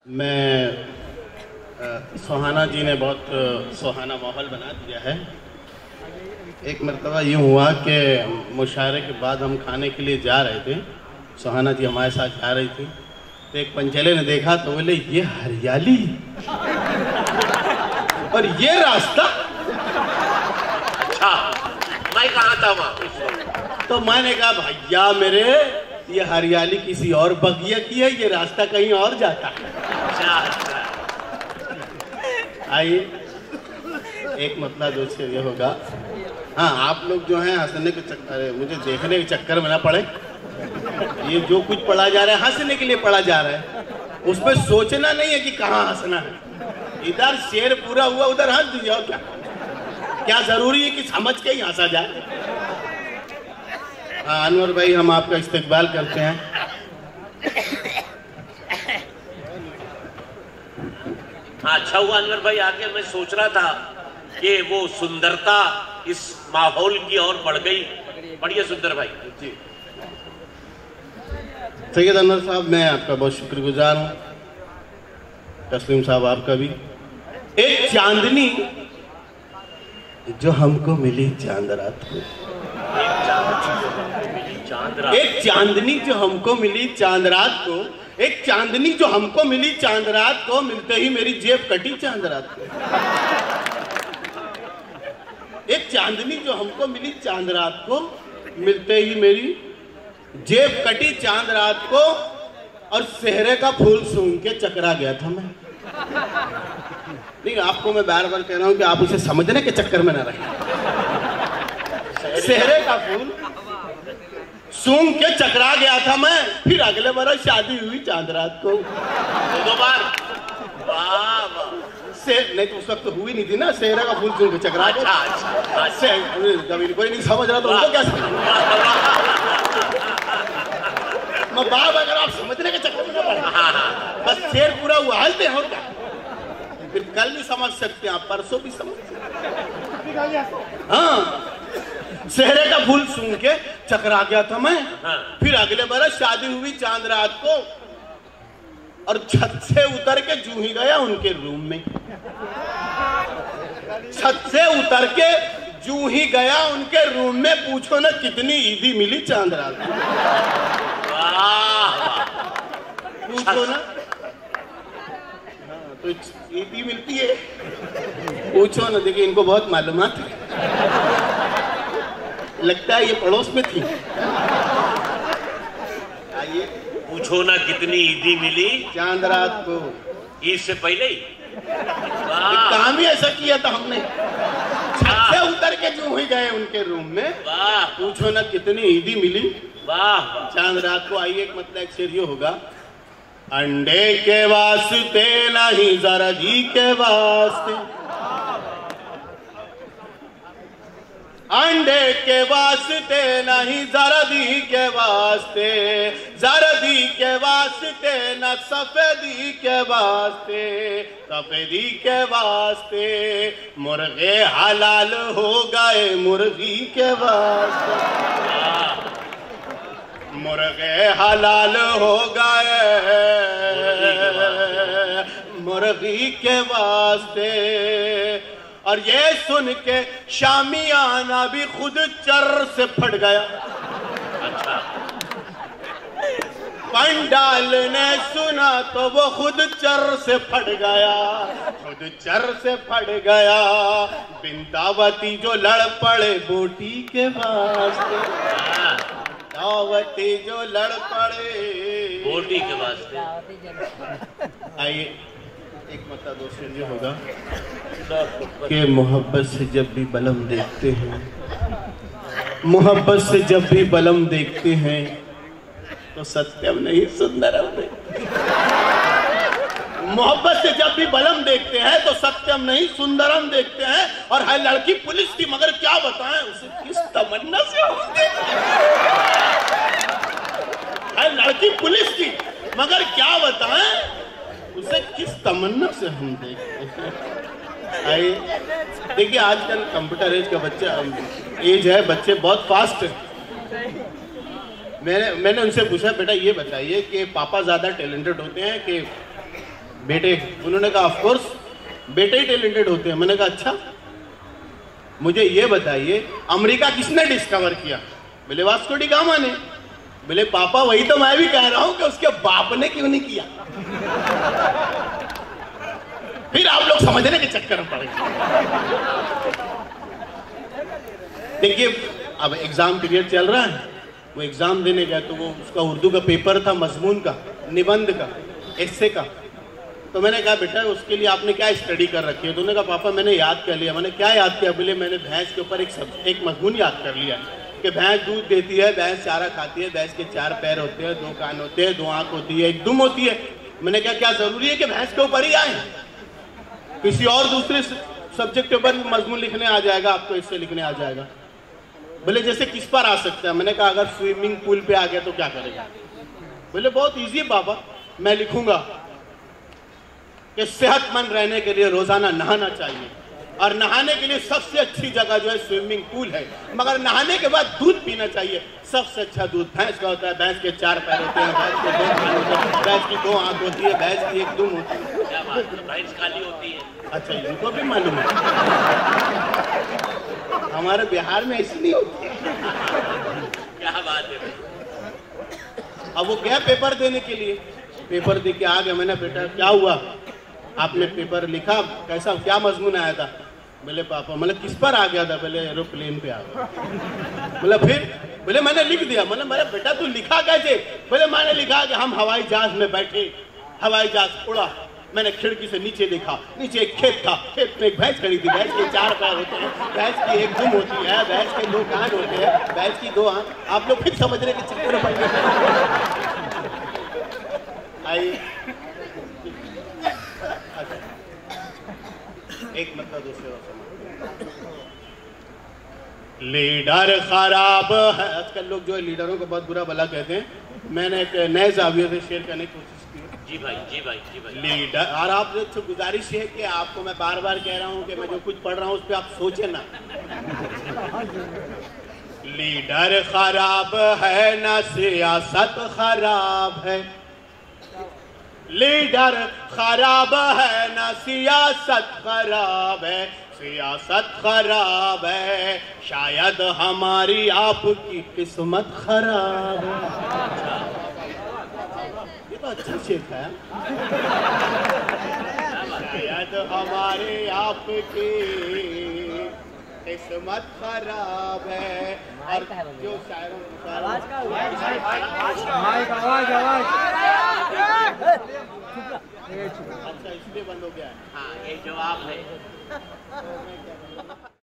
मैं सुहाना जी ने बहुत सुहाना माहौल बना दिया है। एक मरतबा यूँ हुआ कि मुशायरे के बाद हम खाने के लिए जा रहे थे, सुहाना जी हमारे साथ जा रही थी, तो एक पंचेले ने देखा तो बोले ये हरियाली और ये रास्ता। अच्छा, मैं कहाँ था वहाँ? तो मैंने कहा भैया मेरे ये हरियाली किसी और बगिया की है, ये रास्ता कहीं और जाता है। अच्छा। आइए एक मतलब जो ये होगा, हाँ आप लोग जो हैं हंसने के चक्कर, मुझे देखने के चक्कर में ना पड़े। ये जो कुछ पढ़ा जा रहा है हंसने के लिए पढ़ा जा रहा है, उसमें सोचना नहीं है कि कहाँ हंसना है। इधर शेर पूरा हुआ उधर हंस दीजिए, और क्या जरूरी है कि समझ के ही हंसा जाए। हाँ अनवर भाई, हम आपका इस्तकबाल करते हैं। हाँ अच्छा हुआ अनवर भाई आके, मैं सोच रहा था कि वो सुंदरता इस माहौल की और बढ़ गई। बढ़िया सुंदर भाई जी। सैयद अनवर साहब, मैं आपका बहुत शुक्रगुजार हूँ, तस्लीम साहब आपका भी। एक चांदनी जो हमको मिली चांद रात को, एक चांदनी जो हमको मिली चांद रात को, एक चांदनी जो हमको मिली चांद रात को, मिलते ही मेरी जेब कटी चांद रात को। एक चांदनी जो हमको मिली चांद रात को, मिलते ही मेरी जेब कटी चांद रात को, और सेहरे का फूल सूंघ के चकरा गया था मैं। नहीं, आपको मैं बार बार कह रहा हूं कि आप उसे समझने के चक्कर में न रहें। सेहरे का फूल सूंघ के चकरा गया था मैं, फिर अगले बरस शादी हुई चांद रात को। दो बार? वाह वाह। नहीं तो उस वक्त तो हुई नहीं थी ना, सेहरे का फूल सूंघ के चकरा गया। कभी कोई नहीं समझ रहा तो उनको क्या समझ। बाप अगर आप समझने के चक्कर में ना पड़े, बस शेर पूरा हुआ हंसते हो क्या, फिर कल भी समझ सकते हैं आप, परसों भी समझ सकते हैं। हाँ, सेहरे का फूल सूंघ के चकरा गया था मैं, फिर अगले बरस शादी हुई चांद रात को, और छत से उतर के जूं ही गया उनके रूम में। छत से उतर के जूं ही गया उनके रूम में, पूछो ना कितनी ईदी मिली चांद रात को। पूछो ना, हाँ तो ईदी मिलती है, पूछो ना। देखिए इनको बहुत मालूमात है, लगता है ये पड़ोस में थी। आइए, पूछो ना कितनी ईदी मिली चांद रात को, ईद से पहले ही। काम ही ऐसा किया था हमने, छत से उतर के जो ही गए उनके रूम में, वाह। पूछो ना कितनी ईदी मिली वाह चांद रात को। आइए एक मतलब एक शेर ये होगा, अंडे के वास्ते नहीं जरदी के वास्ते, अंडे के वास्ते नहीं जरदी के वास्ते, जरदी के वास्ते न सफेदी के वास्ते, सफेदी के वास्ते मुर्गे हलाल हो गए मुर्गी के वास्ते, मुर्गे हलाल हो गए मुर्गी के वास्ते। और ये सुन के शामियाना भी खुद चर से फट गया। अच्छा। पंडाल ने सुना तो वो खुद चर से फट गया, खुद चर से फट गया। बिंदावती जो लड़ पड़े बोटी के वास्ते, दावती जो लड़ पड़े बोटी के वास्ते। आइए एक मतलब दोस्तों ये होगा कि मोहब्बत से जब भी बलम देखते हैं, मोहब्बत से जब भी बलम देखते हैं, तो सत्यम नहीं सुंदरम देखते हैं। मोहब्बत से जब भी बलम देखते हैं तो सत्यम नहीं सुंदरम देखते हैं। और है लड़की पुलिस की, मगर क्या बताएं उसे किस तमन्ना से हम देखते हैं। है लड़की पुलिस की, मगर क्या बताएं उसे किस तमन्ना से हम देखते हैं। आइए देखिए, आजकल कंप्यूटर एज का बच्चा एज है, बच्चे बहुत फास्ट है। मैंने उनसे पूछा, बेटा ये बताइए कि पापा ज्यादा टैलेंटेड होते हैं कि बेटे? उन्होंने कहा ऑफ कोर्स बेटे ही टैलेंटेड होते हैं। मैंने कहा अच्छा, मुझे ये बताइए अमेरिका किसने डिस्कवर किया? बोले वास्को डी गामा ने। बोले पापा वही तो मैं भी कह रहा हूं कि उसके बाप ने क्यों नहीं किया? फिर आप लोग समझने के चक्कर में पड़े। देखिए अब एग्जाम पीरियड चल रहा है, वो एग्जाम देने गया तो वो उसका उर्दू का पेपर था, मजमून का, निबंध का, एस्से का। तो मैंने कहा बेटा उसके लिए आपने क्या स्टडी कर रखी है? तो उन्होंने कहा पापा मैंने याद कर लिया। मैंने क्या याद किया? बोले मैंने भैंस के ऊपर एक मजमून याद कर लिया कि भैंस दूध देती है, भैंस चारा खाती है, भैंस के 4 पैर होते हैं, 2 कान होते हैं, 2 आंख होती है, 1 दुम होती है। मैंने कहा क्या जरूरी है कि भैंस के ऊपर ही आए? किसी और दूसरे सब्जेक्ट के ऊपर भी मजमून लिखने आ जाएगा, आपको इससे लिखने आ जाएगा। बोले जैसे किस पर आ सकता है? मैंने कहा अगर स्विमिंग पूल पे आ गया तो क्या करेगा? बोले बहुत ईजी है पापा, मैं लिखूंगा कि सेहतमंद रहने के लिए रोजाना नहाना चाहिए और नहाने के लिए सबसे अच्छी जगह जो है स्विमिंग पूल है, मगर नहाने के बाद दूध पीना चाहिए। सबसे अच्छा दूध भैंस का होता है, भैंस के 4 पैर होते हैं, भैंस के 2 कान होते हैं, भैंस की 2 आंख होती है, भैंस की 1 दुम होती है। क्या बात है, भैंस काली होती है? अच्छा इनको भी मालूम है? हमारे बिहार में ऐसी नहीं होती है। क्या बात है। अब वो गया पेपर देने के लिए, पेपर दे के आ गया। मैंने बेटा क्या हुआ, आपने पेपर लिखा, कैसा क्या मजमून आया था? बोले पापा मतलब किस पर आ गया था? बोले एरोप्लेन पे आ गया। बोला फिर? बोले मैंने लिख दिया। मैंने मेरा बेटा तू लिखा कैसे? बोले मैंने लिखा कि हम हवाई जहाज में बैठे, हवाई जहाज उड़ा, मैंने खिड़की से नीचे देखा, नीचे एक खेत था, खेत में एक भैंस खड़ी थी, भैंस के 4 पैर होते हैं, भैंस की 1 दुम होती है, भैंस के 2 कान होते हैं, भैंस की 2 आंख। आप लोग फिर समझने के चक्कर में पड़ गए। आइए एक मतलब दूसरे लीडर खराब है। आजकल लोग जो है लीडरों को बहुत बुरा भला कहते हैं। मैंने एक नए जाविये से शेयर करने की कोशिश की। जी भाई जी भाई जी भाई। लीडर, और आप जो गुजारिश है कि आपको मैं बार बार कह रहा हूं कि मैं जो कुछ पढ़ रहा हूं उस पर आप सोचे ना। लीडर खराब है ना सियासत खराब है, लीडर खराब है ना सियासत खराब है, सियासत खराब है शायद हमारी आपकी किस्मत खराब है। ये तो अच्छा शेर है। शायद हमारे आपकी किस्मत खराब है। और जो शायरों अच्छा इसलिए बंद हो गया है। हाँ ये जवाब है।